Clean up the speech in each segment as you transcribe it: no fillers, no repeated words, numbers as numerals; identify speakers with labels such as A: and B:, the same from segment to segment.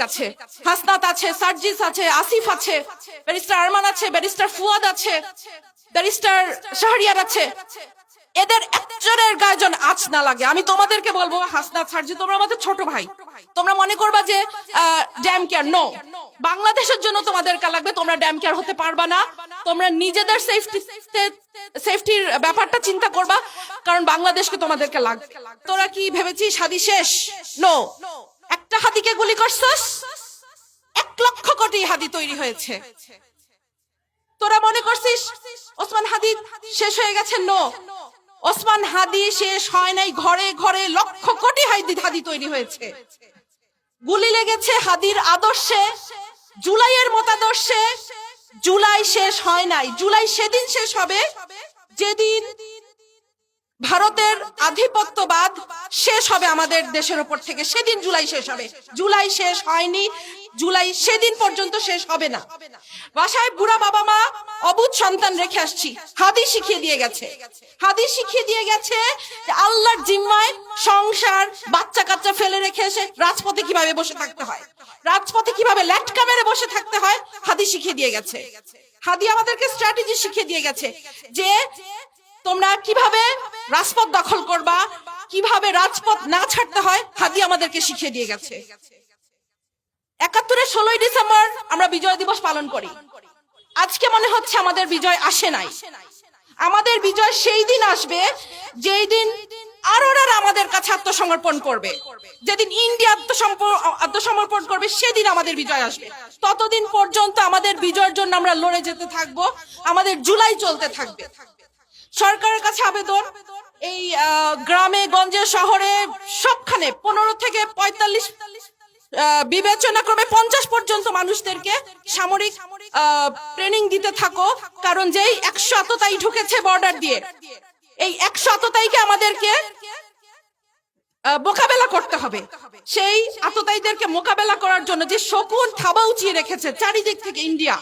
A: আছে, হাসনাত আছে, সার্জিস আছে, আসিফ আছে, ব্যারিস্টার আরমান আছে, ব্যারিস্টার ফুয়াদ আছে, ব্যারিস্টার শাহরিয়ার আছে। এদের একজনের গায়ে যেন আঁচ না লাগে। আমি তোমাদেরকে বলবো, হাসনাত, সার্জি, তোমরা আমাদের ছোট ভাই। তোমরা মনে করবা যে ড্যাম কেয়ার, নো, বাংলাদেশের জন্য তোমাদেরকে লাগবে, তোমরা ড্যাম কেয়ার হতে পারবা না। তোমরা নিজেদের সেফটির ব্যাপারটা চিন্তা করবা, কারণ বাংলাদেশকে তোমাদেরকে লাগবে। তোরা কি ভেবেছিস হাদি শেষ? নো, একটা হাদিকে গুলি করছস, 1 লক্ষ কোটি হাদি তৈরি হয়েছে। তোরা মনে করছিস ওসমান হাদি শেষ হয়ে গেছে? নো, ওসমান হাদি শেষ হয় নাই, ঘরে ঘরে লক্ষ কোটি হাদি তৈরি হয়েছে। গুলি লেগেছে হাদির আদর্শে, জুলাইয়ের মতাদর্শে। জুলাই শেষ হয় নাই। জুলাই সেদিন শেষ হবে যেদিন ভারতের আধিপত্যবাদ শেষ হবে আমাদের দেশের উপর থেকে, সেদিন জুলাই শেষ হবে। জুলাই শেষ হয়নি, জুলাই সেদিন পর্যন্ত শেষ হবে না। বাসায় বুড়া বাবা মা, অবুঝ সন্তান রেখে আসছি। হাদি শিখিয়ে দিয়ে গেছে, হাদি শিখিয়ে দিয়ে গেছে যে আল্লাহর জিম্মায় সংসার, বাচ্চা কাচ্চা ফেলে রেখে এসে রাজপথে কিভাবে বসে থাকতে হয়, রাজপথে কিভাবে ল্যাটকা মেরে বসে থাকতে হয়, হাদি শিখিয়ে দিয়ে গেছে। হাদি আমাদেরকে স্ট্র্যাটেজি শিখিয়ে দিয়ে গেছে যে তোমরা কিভাবে রাজপথ দখল করবা, কিভাবে রাজপথ না ছাড়তে হয়, হাদি আমাদেরকে শিখিয়ে দিয়ে গেছে। ৭১-এর ১৬ই ডিসেম্বর আমরা বিজয় দিবস পালন করি। আজকে মনে হচ্ছে আমাদের বিজয় আসে নাই। আমাদের বিজয় সেই দিন আসবে যেই দিন আরোরা আমাদের কাছে আত্মসমর্পণ করবে, যেদিন ইন্ডিয়া আত্মসমর্পণ করবে, সেদিন আমাদের বিজয় আসবে। ততদিন পর্যন্ত আমাদের বিজয়ের জন্য আমরা লড়ে যেতে থাকবো, আমাদের জুলাই চলতে থাকবে। সরকারের কাছে আবেদন, এই গ্রামে গঞ্জে শহরে সবখানে 15 থেকে 45 বিবেচনা ক্রমে 50 পর্যন্ত মানুষদেরকে সামরিক ট্রেনিং দিতে থাকো। কারণ যেই 100 আততায়ী ঢুকেছে বর্ডার দিয়ে, এই 100 আততায়ীকে আমাদেরকে মোকাবেলা করতে হবে। সেই আততায়ীদেরকে মোকাবেলা করার জন্য যে শকুন থাবা উঁচিয়ে রেখেছে চারিদিক থেকে ইন্ডিয়া,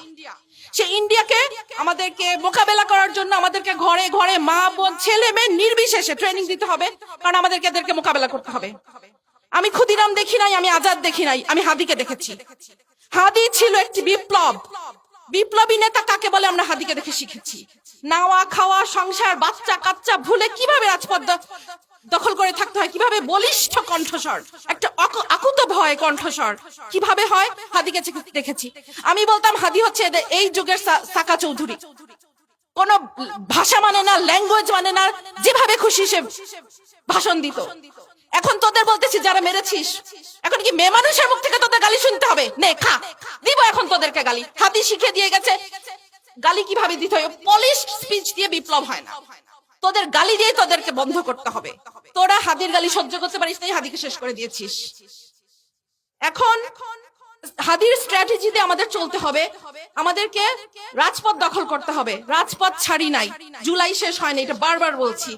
A: সেই ইন্ডিয়াকে আমাদেরকে মোকাবেলা করার জন্য আমাদেরকে ঘরে ঘরে মা বোন ছেলে মেয়ে নির্বিশেষে ট্রেনিং দিতে হবে, কারণ আমাদেরকে এদেরকে মোকাবেলা করতে হবে। আমি ক্ষুদিরাম দেখি নাই, আমি আজাদ দেখি নাই, আমি হাদিকে দেখেছি। হাদি ছিল একটি বিপ্লব, বিপ্লবী নেতা কাকে বলে আমরা হাদিকে দেখে শিখেছি। নাওয়া খাওয়া সংসার বাচ্চা কাচ্চা ভুলে কিভাবে রাজপথ দখল করে থাকতে হয়, কিভাবে বলিষ্ঠ কণ্ঠস্বর, একটা আকুত ভয় কণ্ঠস্বর কিভাবে হয়, হাদিকে দেখেছি। আমি বলতাম হাদি হচ্ছে এই যুগের সাকা চৌধুরী। কোন ভাষা মানে না, ল্যাঙ্গুয়েজ মানে না, যেভাবে খুশি সে ভাষণ দিত। এখন তোদের বলতেছি যারা মেরেছিস, এখন কি মেয়ে মানুষের মুখ থেকে তোদের গালি শুনতে হবে? নে খা, দিব এখন তোদেরকে গালি। হাদি শিখে দিয়ে গেছে গালি কিভাবে দিতে হয়। পলিশ স্পিচ দিয়ে বিপ্লব হয় না, তোদের গালি দিয়ে তোদেরকে বন্ধ করতে হবে। তোরা হাদির গালি সহ্য করতে পারিস নাই, হাদিকে শেষ করে দিয়েছিস। এখন হাদির স্ট্র্যাটেজিতে আমাদের চলতে হবে, আমাদেরকে রাজপথ দখল করতে হবে। রাজপথ ছাড়ি নাই, জুলাই শেষ হয়নি, এটা বারবার বলছি।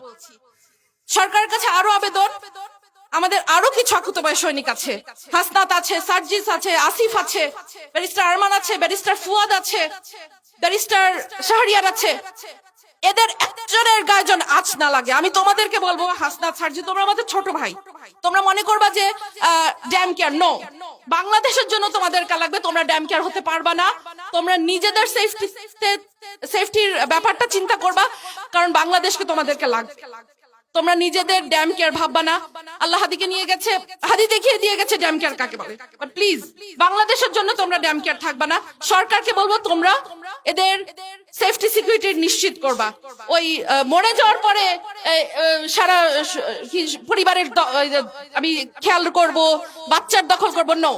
A: সরকারের কাছে আরো আবেদন, আমাদের আরো কিছু আকুতবয় সৈনিক আছে, হাসনাত আছে, সার্জিস আছে, আসিফ আছে, ব্যারিস্টার আরমান আছে, ব্যারিস্টার ফুয়াদ আছে, ব্যারিস্টার শাহরিয়ার আছে। এদের একজনের গায়ে যেন আঁচ না লাগে। আমি তোমাদেরকে বলবো, হাসনাত, সার্জি, তোমরা আমাদের ছোট ভাই। তোমরা মনে করবা যে ড্যাম কেয়ার, নো, বাংলাদেশের জন্য তোমাদেরকে লাগবে, তোমরা ড্যাম কেয়ার হতে পারবা না। তোমরা নিজেদের সেফটির ব্যাপারটা চিন্তা করবা, কারণ বাংলাদেশকে তোমাদেরকে লাগবে। তোমরা নিজেদের ড্যাম কেয়ার ভাববা না। আল্লাহ হাদিকে নিয়ে গেছে, হাদি দেখিয়ে দিয়ে গেছে ড্যাম কেয়ার কাকে বলে। বাট প্লিজ, বাংলাদেশের জন্য তোমরা ড্যাম কেয়ার থাকবা না। সরকারকে বলবো তোমরা এদের সেফটি সিকিউরিটি নিশ্চিত করবা। ওই মরে যাওয়ার পরে সারা পরিবারের আমি খেয়াল করব, বাচ্চার দখল করব, নো,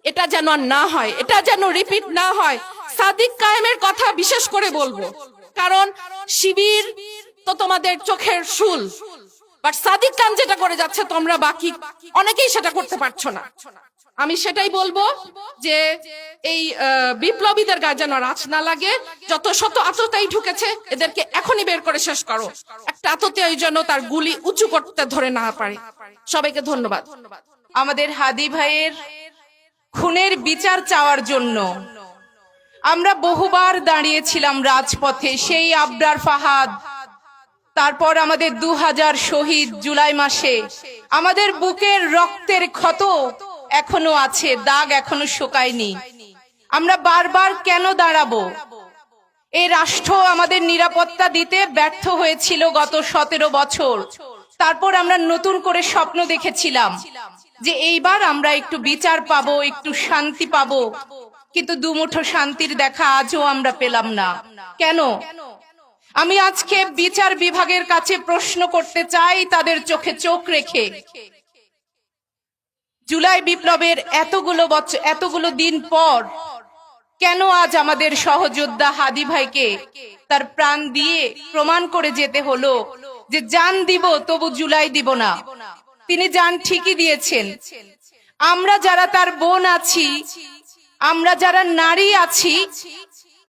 A: এটা যেন আর না হয়, এটা যেন রিপিট না হয়। সাদিক কায়েমের কথা বিশেষ করে বলবো, কারণ শিবির তো তোমাদের চোখের শুল, বাট সাদিক খান যেটা করে যাচ্ছে তোমরা বাকি অনেকেই সেটা করতে পারছো না। আমি সেটাই বলবো যে এই বিপ্লবীদের গায়ে যেন আঁচ না লাগে। যত শত আততায়ী ঢুকেছে এদেরকে এখনই বের করে শেষ করো। একটা আততায়ী যেন তার গুলি উঁচু করতে ধরে না পারে। সবাইকে ধন্যবাদ।
B: আমাদের হাদি ভাইয়ের খুনের বিচার চাওয়ার জন্য আমরা বহুবার দাঁড়িয়েছিলাম রাজপথে। সেই আবরার ফাহাদ, তারপর আমাদের 2000 শহীদ জুলাই মাসে, আমাদের বুকের রক্তের ক্ষত এখনো আছে, দাগ এখনো শুকায়নি। আমরা বারবার কেন দাঁড়াবো? এই রাষ্ট্র আমাদের নিরাপত্তা দিতে ব্যর্থ হয়েছিল গত 17 বছর। তারপর আমরা নতুন করে স্বপ্ন দেখেছিলাম যে এইবার আমরা একটু বিচার পাবো, একটু শান্তি পাবো, কিন্তু দুমুঠো শান্তির দেখা আজও আমরা পেলাম না। কেন? আমি আজকে বিচার বিভাগের কাছে প্রশ্ন করতে চাই, তাদের চোখে চোখ রেখে, জুলাই বিপ্লবের এতগুলো দিন পর কেন আজ আমাদের সহযোদ্ধা হাদী ভাইকে তার প্রাণ দিয়ে প্রমাণ করে যেতে হলো যে জান দিব তবু জুলাই দিব না? তিনি জান ঠিকই দিয়েছেন। আমরা যারা তার বোন আছি, আমরা যারা নারী আছি,